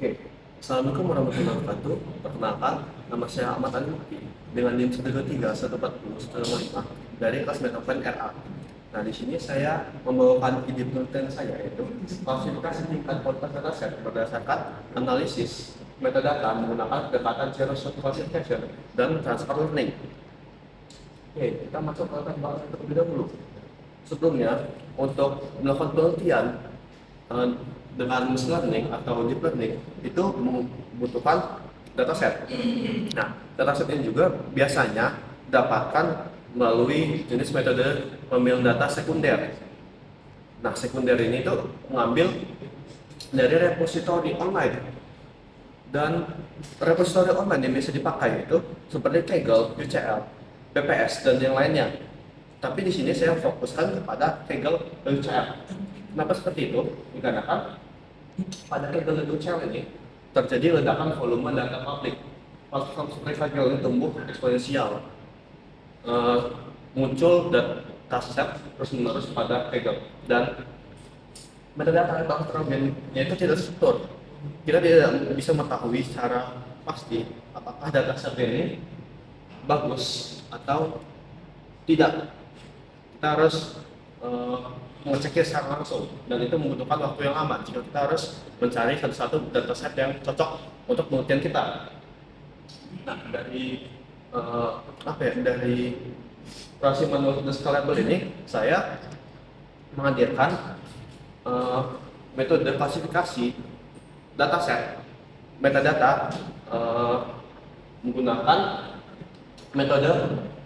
Oke, Assalamualaikum warahmatullahi wabarakatuh. Perkenalkan, nama saya Ahmad Ali Mukti dengan NIM 123 140 dari kelas Metapen RA. Nah, di sini saya membawakan ide penelitian saya, yaitu klasifikasi tingkat kualitas dataset berdasarkan analisis metadata menggunakan pendekatan zero shot classification dan transfer learning. Oke, kita masuk ke pembahasan terlebih dahulu. Sebelumnya, untuk melakukan penelitian eh, dengan machine learning atau deep learning itu membutuhkan dataset. Nah, dataset ini juga biasanya dapatkan melalui jenis metode pemilihan data sekunder. Nah, sekunder ini tuh mengambil dari repositori online, dan repositori online yang bisa dipakai itu seperti Kaggle, UCL, BPS dan yang lainnya. Tapi di sini saya fokuskan kepada Kaggle dan UCL. Kenapa seperti itu? Dikarenakan pada Kaggle dan UCL ini terjadi ledakan volume data publik. Pas Kaggle ini tumbuh eksponensial, muncul dataset terus-menerus pada Kaggle, dan metadata yang heterogennya itu tidak struktur. Kita tidak bisa mengetahui secara pasti apakah dataset ini bagus atau tidak. Kita harus mengeceknya secara langsung, dan itu membutuhkan waktu yang lama jika kita harus mencari satu-satu dataset yang cocok untuk penelitian kita. Nah, dari dari operasi manual dan scalable ini saya menghadirkan metode klasifikasi dataset metadata menggunakan metode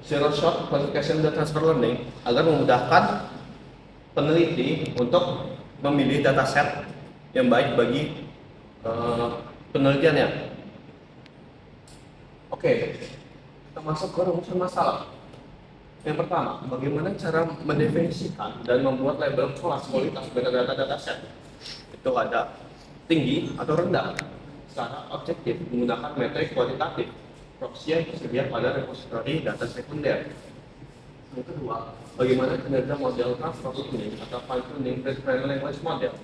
zero shot classification dan transfer learning agar memudahkan peneliti untuk memilih dataset yang baik bagi penelitiannya. Oke, kita masuk ke rumusan masalah. Yang pertama, bagaimana cara mendefinisikan dan membuat label kelas kualitas metadata dataset? Itu ada tinggi atau rendah secara objektif menggunakan metrik kuantitatif proxy yang tersedia pada repositori data sekunder. Yang kedua, bagaimana kinerja model transfer learning atau fine tuning pre-trained language model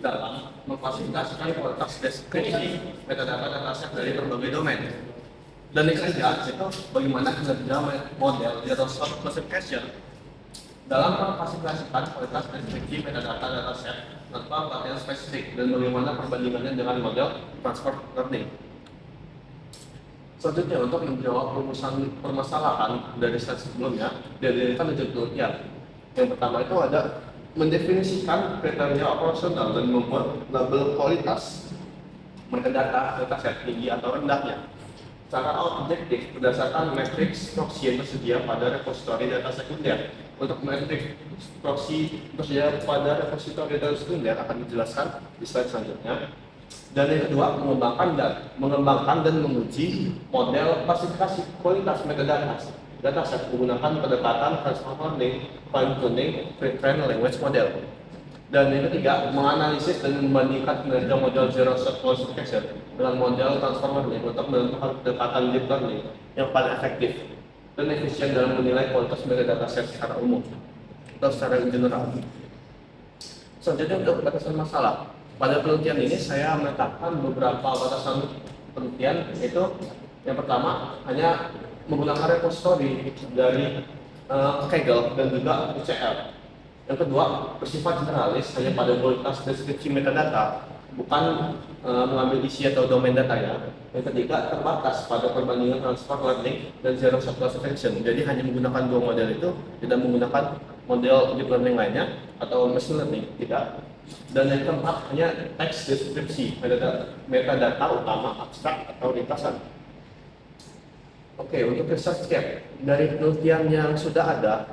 dalam mengklasifikasikan kualitas deskripsi metadata dataset dari berbagai domain. Dan yang ketiga, itu bagaimana kinerja model zero shot classification dalam mengklasifikasikan kualitas deskripsi metadata dataset tanpa pelatihan spesifik, dan bagaimana perbandingannya dengan model transfer learning. Selanjutnya, untuk menjawab rumusan permasalahan dari slide sebelumnya, didirikan tujuh penelitian. Yang pertama itu ada mendefinisikan kriteria operasional dan membuat label kualitas metadata dataset tinggi atau rendahnya secara objektif berdasarkan matriks proxy yang tersedia pada repositori data sekunder. Untuk matriks proxy tersedia pada repositori data sekunder akan dijelaskan di slide selanjutnya. Dan yang kedua, mengembangkan dan menguji model klasifikasi kualitas metadata dataset menggunakan pendekatan transfer learning, fine tuning, pre-trained language model. Dan yang ketiga, menganalisis dan membandingkan kinerja model zero shot classification dengan model transfer learning untuk menentukan pendekatan deep learning yang paling efektif dan efisien dalam menilai kualitas metadata set secara umum atau secara general. Selanjutnya, untuk batasan masalah. Pada penelitian ini saya menetapkan beberapa batasan penelitian, yaitu yang pertama hanya menggunakan repositori dari Kaggle dan juga UCL. Yang kedua, bersifat generalis hanya pada kualitas deskripsi metadata, bukan mengambil isi atau domain data ya. Yang ketiga, terbatas pada perbandingan transfer learning dan zero shot classification. Jadi hanya menggunakan dua model itu, tidak menggunakan model deep learning lainnya atau machine learning, tidak. Dan yang keempat, hanya teks deskripsi metadata utama, abstrak atau ringkasan. Oke, untuk research gap dari penelitian yang sudah ada,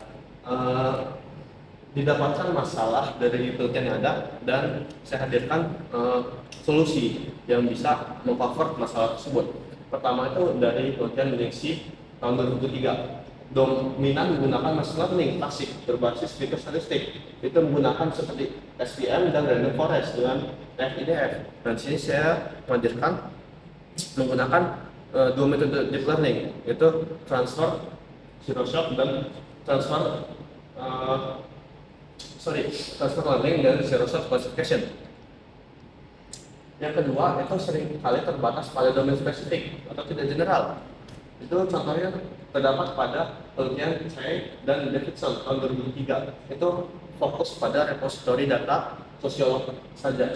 didapatkan masalah dari penelitian yang ada, dan saya hadirkan solusi yang bisa mengcover masalah tersebut. Pertama itu dari penelitian Nixie tahun 2003. Dominan menggunakan machine learning klasik berbasis fitur statistik. Itu menggunakan seperti SVM dan random forest dengan FIDF. Dan sini saya menghadirkan menggunakan dua metode deep learning, yaitu transfer zero shot dan transfer learning dan zero shot classification. Yang kedua, itu sering kali terbatas pada domain spesifik atau tidak general. Itu contohnya terdapat pada penelitian saya dan Davidson tahun 2003. Itu fokus pada repositori data sosiolog saja.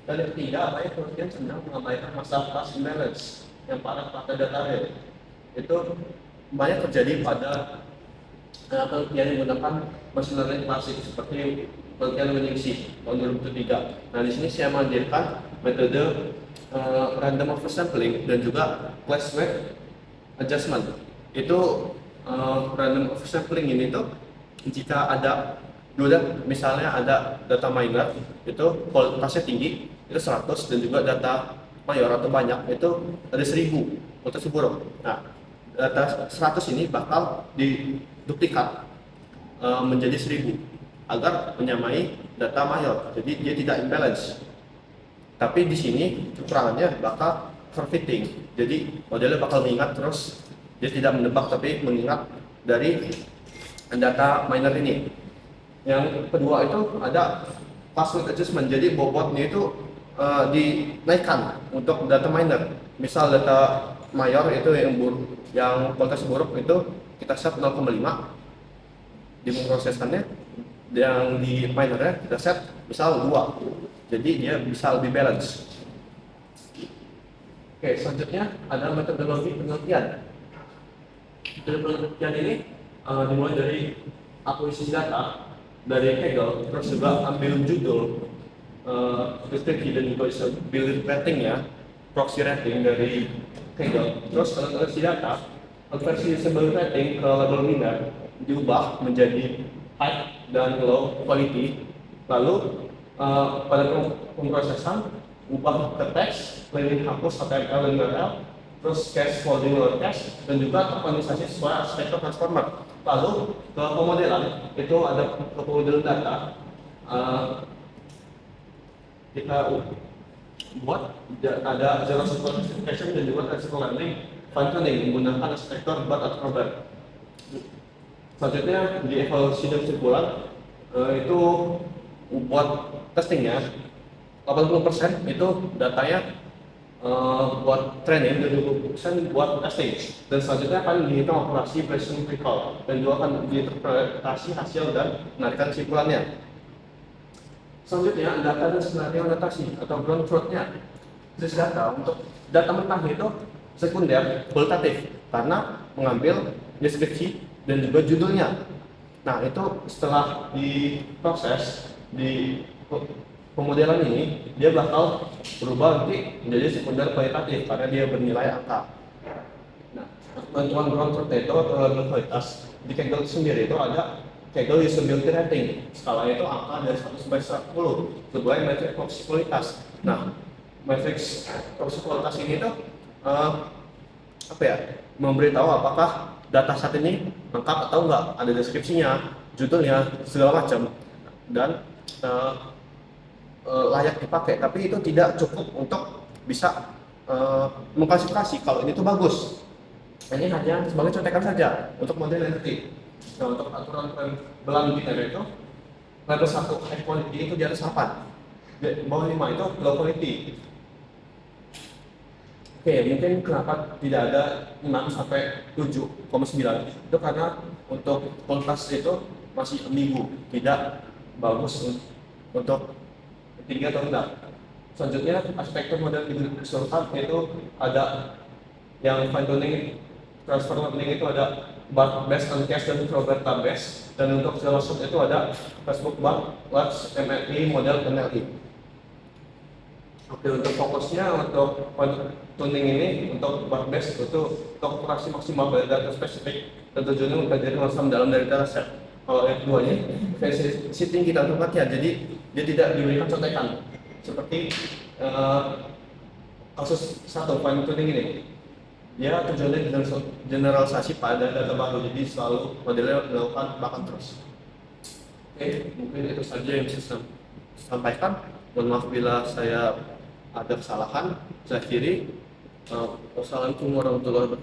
Dan yang ketiga, banyak penelitian sedang mengabaikan masalah class imbalance yang parah pada data real. Itu banyak terjadi pada penelitian yang menggunakan machine learning klasik seperti penelitian Winningsy tahun 2003. Nah, di sini saya menghadirkan metode random oversampling dan juga class weight adjustment. Itu random oversampling ini tuh jika ada misalnya ada data minor itu kualitasnya tinggi itu 100 dan juga data mayor atau banyak itu ada 1000 kualitas buruk. Nah, data 100 ini bakal diduplikat menjadi 1000 agar menyamai data mayor. Jadi dia tidak imbalance. Tapi di sini kekurangannya bakal overfitting. Jadi modelnya bakal mengingat terus, dia tidak menebak tapi mengingat dari data minor ini. Yang kedua itu ada class weight adjustment. Jadi bobotnya itu dinaikkan untuk data minor. Misal data mayor itu yang kualitas buruk itu kita set 0,5 di memproseskannya, yang di minornya kita set misal 2. Jadi dia bisa lebih balance. Oke, selanjutnya ada metodologi penelitian. Metode penelitian ini dimulai dari akuisisi data dari Kaggle, terus juga ambil judul, deskripsi dan juga build rating ya, proxy rating dari Kaggle. Terus konversi data, konversi usable rating ke label minor diubah menjadi high dan low quality. Lalu pada pemrosesan ubah ke teks, cleaning hapus HTML dan URL, terus cache folding lower cache, dan juga optimalisasi sesuai arsitektur transformer. Lalu ke pemodelan, itu ada ke pemodelan data, kita buat ada zero square classification dan juga classical learning fine tuning menggunakan arsitektur BART atau Robert. Selanjutnya di evaluasi dan kesimpulan itu buat testingnya 80% itu datanya buat training dan 20% buat testing. Dan selanjutnya akan dihitung operasi precision recall dan juga akan diinterpretasi hasil dan menarikan kesimpulannya. Selanjutnya data dan skenario anotasi atau ground truth-nya. Jenis data untuk data mentah itu sekunder kualitatif karena mengambil deskripsi dan juga judulnya. Nah, itu setelah diproses di pemodelan ini, dia bakal berubah nanti menjadi sekunder kualitatif karena dia bernilai angka. Nah, bantuan ground truth itu atau label kualitas di Kaggle sendiri itu ada Kaggle usability rating. Skalanya itu angka dari 1 sampai 10 sebagai metrik toksikalitas. Nah, metrik toksikalitas ini tuh memberitahu apakah data saat ini lengkap atau enggak, ada deskripsinya, judulnya, segala macam, dan layak dipakai. Tapi itu tidak cukup untuk bisa mengklasifikasi kalau ini tuh bagus. Ini hanya sebagai contekan saja untuk model nanti. Nah, untuk aturan pembelaan biner itu level 1 high quality itu di atas 8, di bawah 5 itu low quality. Oke, mungkin kenapa tidak ada 6 sampai 7,9 itu karena untuk kualitas itu masih ambigu, tidak bagus untuk tinggi atau rendah. Selanjutnya arsitektur model keseluruhan itu ada yang fine tuning, transfer learning itu ada BART based on cache dan Roberta based, dan untuk zero shot itu ada Facebook BART, Large MLE, model NLE. Oke, untuk fokusnya untuk tuning ini untuk BART based itu untuk operasi maksimal pada data spesifik dan tujuannya mempelajari langsung dalam dari dataset. Kalau yang keduanya versi tinggi dan tempatnya, jadi dia tidak diberikan contekan seperti kasus satu fine tuning ini. Dia tujuannya generalisasi pada data baru, jadi selalu modelnya dilakukan bahkan terus. Oke, mungkin itu saja yang bisa saya sampaikan. Mohon maaf bila saya ada kesalahan. Saya akhiri. Wassalamualaikum warahmatullahi wabarakatuh.